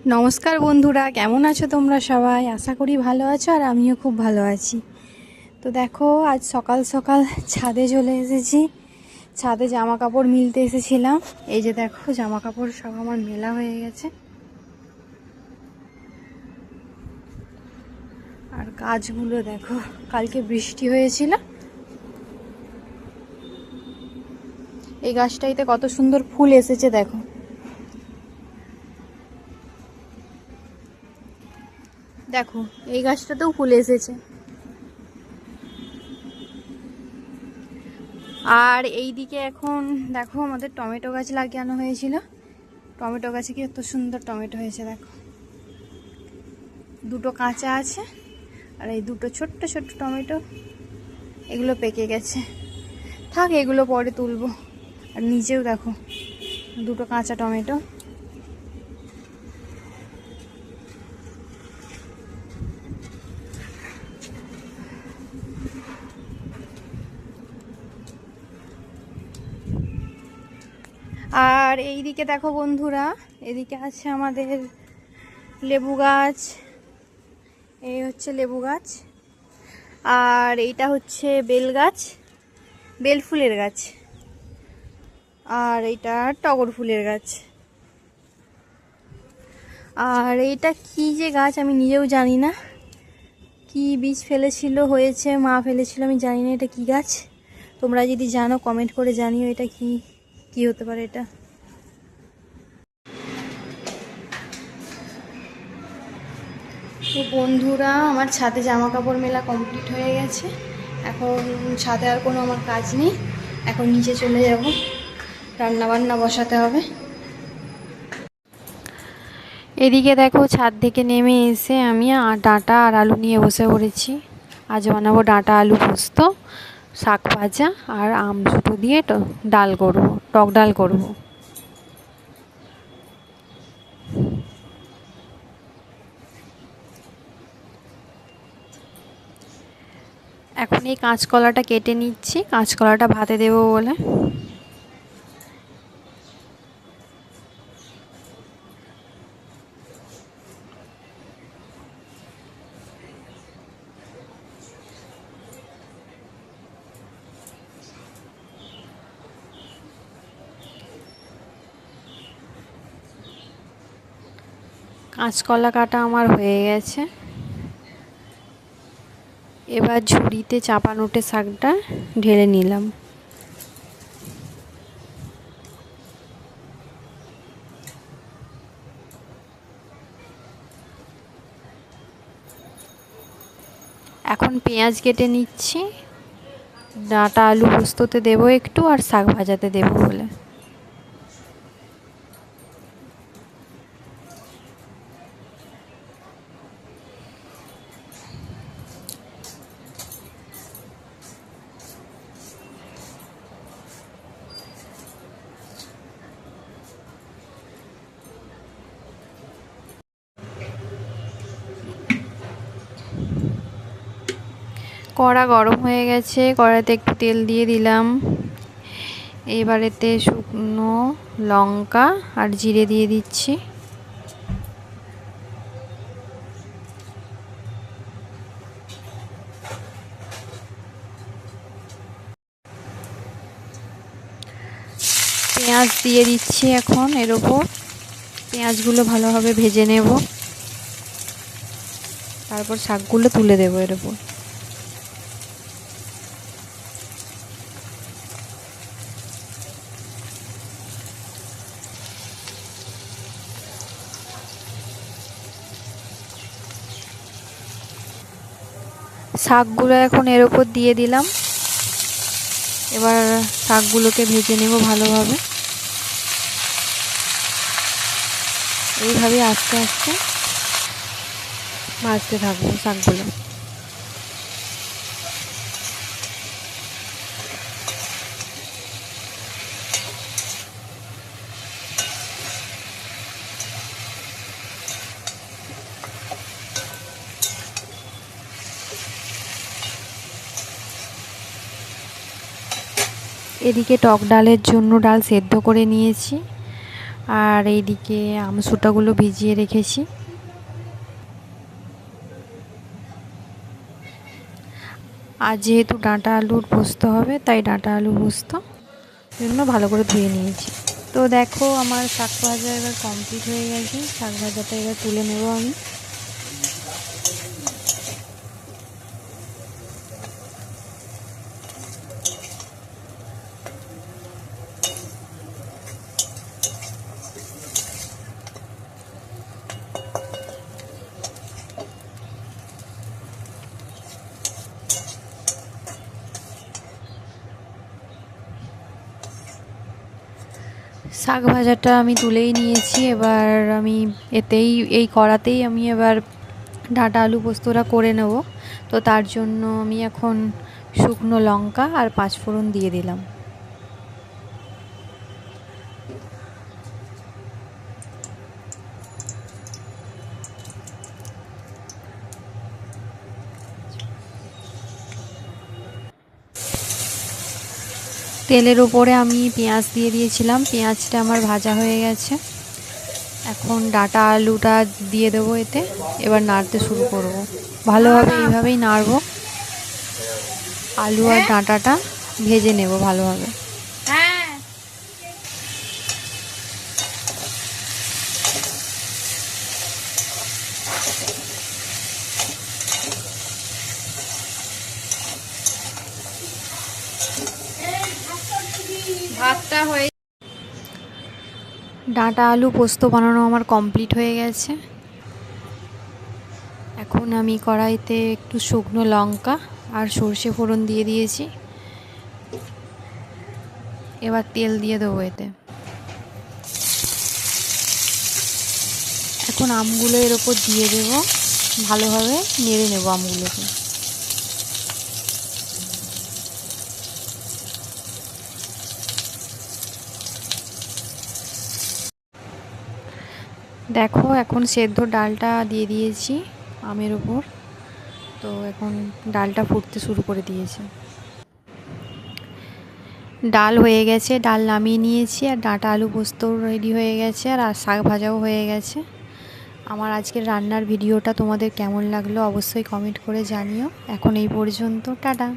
নমস্কার বন্ধুরা, কেমন আছো তোমরা সবাই? আশা করি ভালো আছো, আর আমিও খুব ভালো আছি। তো দেখো, আজ সকাল সকাল ছাদে চলে এসেছি। ছাদে জামা কাপড় মিলতে এসেছিলাম। এই যে দেখো, জামা কাপড় সব আমার মেলা হয়ে গেছে। আর গাছগুলো দেখো, কালকে বৃষ্টি হয়েছিল। এই গাছটাইতে কত সুন্দর ফুল এসেছে দেখো। দেখো, এই গাছটাতেও ফুল এসেছে। আর এই দিকে এখন দেখো, আমাদের টমেটো গাছ লাগানো হয়েছিল। টমেটো গাছে কি এত সুন্দর টমেটো হয়েছে দেখো। দুটো কাঁচা আছে, আর এই দুটো ছোট্ট ছোট্ট টমেটো, এগুলো পেকে গেছে। থাক, এগুলো পরে তুলবো। আর নিচেও দেখো দুটো কাঁচা টমেটো। আর এই দিকে দেখো বন্ধুরা, এদিকে আছে আমাদের লেবু গাছ। এই হচ্ছে লেবু গাছ, আর এইটা হচ্ছে বেল গাছ, বেল ফুলের গাছ। আর এইটা টগর ফুলের গাছ। আর এইটা কি যে গাছ আমি নিজেও জানি না, কি বীজ ফেলেছিল, হয়েছে, মা ফেলেছিল, আমি জানি না এটা কি গাছ। তোমরা যদি জানো কমেন্ট করে জানিও এটা কি কি হতে পারে এটা। তো বন্ধুরা, আমার ছাদে জামা কাপড় মেলা কমপ্লিট হয়ে গেছে। এখন ছাদে আর কোনো আমার কাজ নেই। এখন নিচে চলে যাব, রান্না বান্না বসাতে হবে। এদিকে দেখো, ছাদ থেকে নেমে এসে আমি ডাঁটা আর আলু নিয়ে বসে পড়েছি। আজ বানাবো ডাঁটা আলু পোস্ত, শাক ভাজা, আর আম দুটো দিয়ে ডাল করবো, টক ডাল করবো। এখন এই কাঁচকলাটা কেটে নিচ্ছি, কাঁচকলাটা ভাতে দেবো বলে। কাঁচকলা কাটা আমার হয়ে গেছে। এবার ঝুড়িতে চাপা নোটে শাকটা ঢেলে নিলাম। এখন পেঁয়াজ কেটে নিচ্ছি, ডাঁটা আলু পোস্ততে দেবো একটু, আর শাক ভাজাতে দেবো বলে। কড়া গরম হয়ে গেছে, কড়াইতে একটু তেল দিয়ে দিলাম। এবারেতে শুকনো লঙ্কা আর জিরে দিয়ে দিচ্ছি। পেঁয়াজ দিয়ে দিচ্ছি এখন এর ওপর। পেঁয়াজগুলো ভালোভাবে ভেজে নেব, তারপর শাকগুলো তুলে দেবো এর ওপর। শাকগুলো এখন এর ওপর দিয়ে দিলাম। এবার শাকগুলোকে ভেজে নেব ভালোভাবে। এইভাবে আস্তে আস্তে ভাজতে থাকবো শাকগুলো। এদিকে টক ডালের জন্য ডাল সেদ্ধ করে নিয়েছি। আর এইদিকে আমসুটাগুলো ভিজিয়ে রেখেছি। আর যেহেতু ডাঁটা আলুর পোস্ত হবে, তাই ডাঁটা আলু পোস্ত জন্য ভালো করে ধুয়ে নিয়েছি। তো দেখো আমার শাক ভাজা এবার কমপ্লিট হয়ে গেছে। শাক ভাজাটা এবার তুলে নেব আমি। শাক ভাজাটা আমি তুলেই নিয়েছি। এবার আমি এই কড়াতেই আমি এবার ডাঁটা আলু পোস্তটা করে নেব। তো তার জন্য আমি এখন শুকনো লঙ্কা আর পাঁচফোড়ন দিয়ে দিলাম। তেলের উপরে আমি পেঁয়াজ দিয়ে দিয়েছিলাম। পেঁয়াজটা আমার ভাজা হয়ে গেছে। এখন ডাঁটা আলুটা দিয়ে দেবো এতে। এবার নাড়তে শুরু করব। ভালোভাবে এইভাবেই নাড়বো। আলু আর ডাঁটাটা ভেজে নেব ভালোভাবে। ভাতটা হয়ে ডাঁটা আলু পোস্ত বানানো আমার কমপ্লিট হয়ে গেছে। এখন আমি কড়াইতে একটু শুকনো লঙ্কা আর সর্ষে ফোড়ন দিয়ে দিয়েছি। এবার তেল দিয়ে দেবো এতে। এখন আমগুলো এর ওপর দিয়ে দেব। ভালোভাবে নেড়ে নেব আমগুলোকে। দেখো এখন সেদ্ধ ডালটা দিয়ে দিয়েছি আমের ওপর। তো এখন ডালটা ফুটতে শুরু করে দিয়েছে। ডাল হয়ে গেছে, ডাল নামিয়ে নিয়েছি। আর ডাঁটা আলু পোস্তও রেডি হয়ে গেছে, আর শাক ভাজাও হয়ে গেছে। আমার আজকের রান্নার ভিডিওটা তোমাদের কেমন লাগলো অবশ্যই কমেন্ট করে জানিও। এখন এই পর্যন্ত, টাটা।